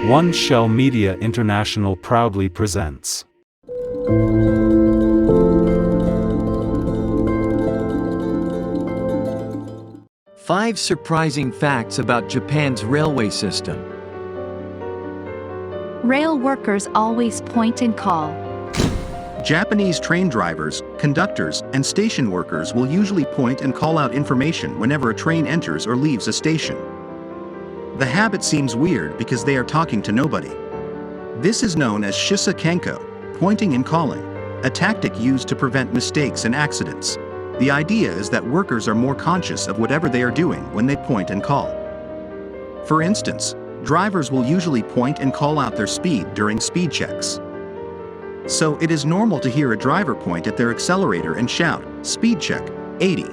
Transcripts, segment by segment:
Oneshell Media International proudly presents. Five surprising facts about Japan's railway system. Rail workers always point and call. Japanese train drivers, conductors, and station workers will usually point and call out information whenever a train enters or leaves a station. The habit seems weird because they are talking to nobody. This is known as shisa kenko, pointing and calling, a tactic used to prevent mistakes and accidents. The idea is that workers are more conscious of whatever they are doing when they point and call. For instance, drivers will usually point and call out their speed during speed checks. So it is normal to hear a driver point at their accelerator and shout, "Speed check, 80."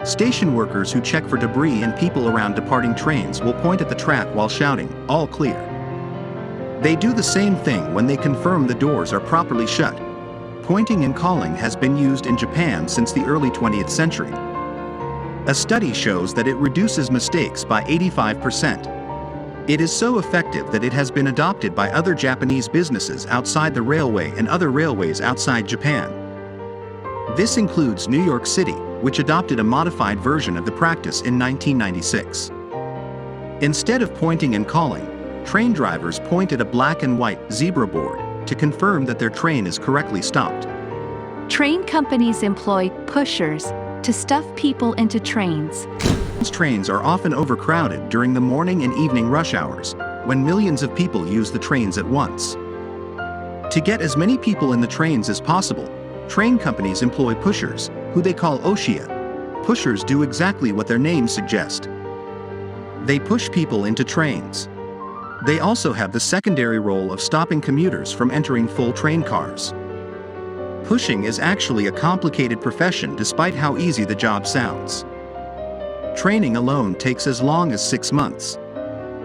Station workers who check for debris and people around departing trains will point at the track while shouting, "All clear." They do the same thing when they confirm the doors are properly shut. Pointing and calling has been used in Japan since the early 20th century. A study shows that it reduces mistakes by 85%. It is so effective that it has been adopted by other Japanese businesses outside the railway and other railways outside Japan. This includes New York City, which adopted a modified version of the practice in 1996. Instead of pointing and calling, train drivers point at a black and white zebra board to confirm that their train is correctly stopped. Train companies employ pushers to stuff people into trains. Trains are often overcrowded during the morning and evening rush hours, when millions of people use the trains at once. To get as many people in the trains as possible, train companies employ pushers, who they call oshiya. Pushers do exactly what their names suggest. They push people into trains. They also have the secondary role of stopping commuters from entering full train cars. Pushing is actually a complicated profession despite how easy the job sounds. Training alone takes as long as 6 months.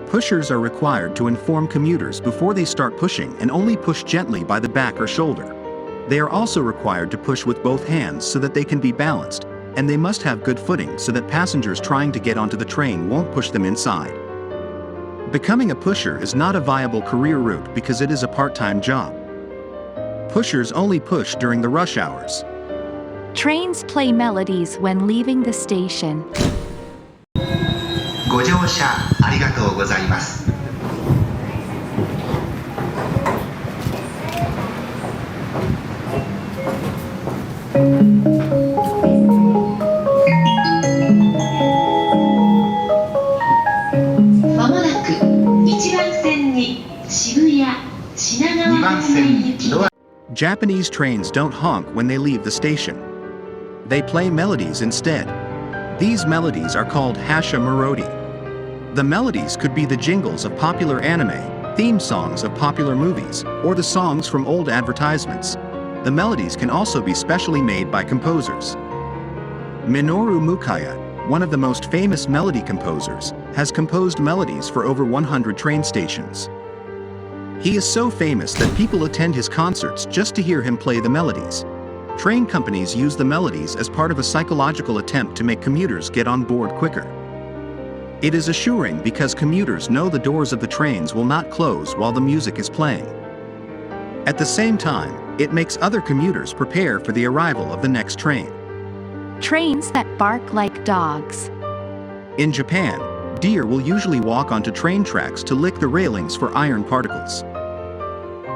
Pushers are required to inform commuters before they start pushing and only push gently by the back or shoulder. They are also required to push with both hands so that they can be balanced, and they must have good footing so that passengers trying to get onto the train won't push them inside. Becoming a pusher is not a viable career route because it is a part-time job. Pushers only push during the rush hours. Trains play melodies when leaving the station. ご乗車ありがとうございます。まもなく1番線に渋谷品川方面行き。Japanese trains don't honk when they leave the station. They play melodies instead. These melodies are called hasha melody. The melodies could be the jingles of popular anime, theme songs of popular movies, or the songs from old advertisements. The melodies can also be specially made by composers. Minoru Mukaya, one of the most famous melody composers, has composed melodies for over 100 train stations. He is so famous that people attend his concerts just to hear him play the melodies. Train companies use the melodies as part of a psychological attempt to make commuters get on board quicker. It is assuring because commuters know the doors of the trains will not close while the music is playing. At the same time, it makes other commuters prepare for the arrival of the next train. Trains that bark like dogs. In Japan, deer will usually walk onto train tracks to lick the railings for iron particles.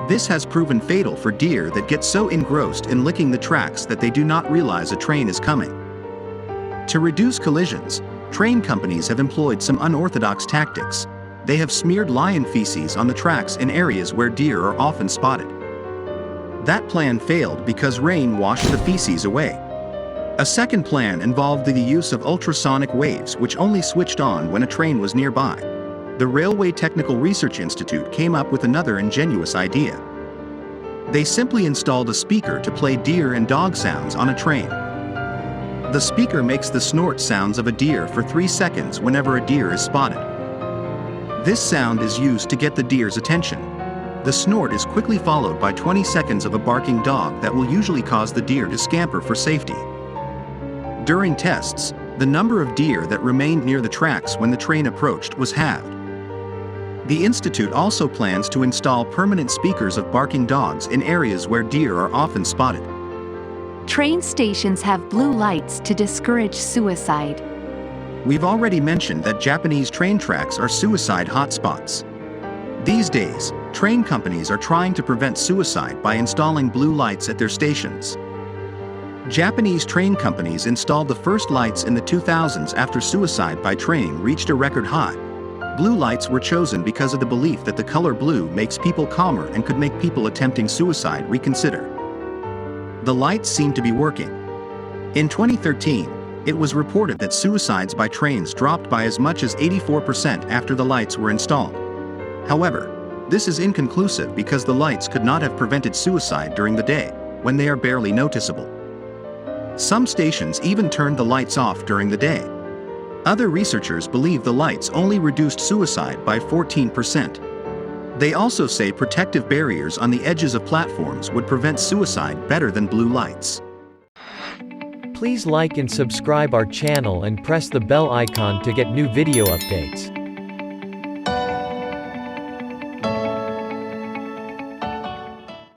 This has proven fatal for deer that get so engrossed in licking the tracks that they do not realize a train is coming. To reduce collisions, train companies have employed some unorthodox tactics. They have smeared lion feces on the tracks in areas where deer are often spotted. That plan failed because rain washed the feces away. A second plan involved the use of ultrasonic waves which only switched on when a train was nearby. The Railway Technical Research Institute came up with another ingenious idea. They simply installed a speaker to play deer and dog sounds on a train. The speaker makes the snort sounds of a deer for 3 seconds whenever a deer is spotted. This sound is used to get the deer's attention. The snort is quickly followed by 20 seconds of a barking dog that will usually cause the deer to scamper for safety. During tests, the number of deer that remained near the tracks when the train approached was halved. The institute also plans to install permanent speakers of barking dogs in areas where deer are often spotted. Train stations have blue lights to discourage suicide. We've already mentioned that Japanese train tracks are suicide hotspots. These days, train companies are trying to prevent suicide by installing blue lights at their stations. Japanese train companies installed the first lights in the 2000s after suicide by train reached a record high. Blue lights were chosen because of the belief that the color blue makes people calmer and could make people attempting suicide reconsider. The lights seem to be working. In 2013, it was reported that suicides by trains dropped by as much as 84% after the lights were installed. However, this is inconclusive because the lights could not have prevented suicide during the day, when they are barely noticeable. Some stations even turned the lights off during the day. Other researchers believe the lights only reduced suicide by 14%. They also say protective barriers on the edges of platforms would prevent suicide better than blue lights. Please like and subscribe our channel and press the bell icon to get new video updates.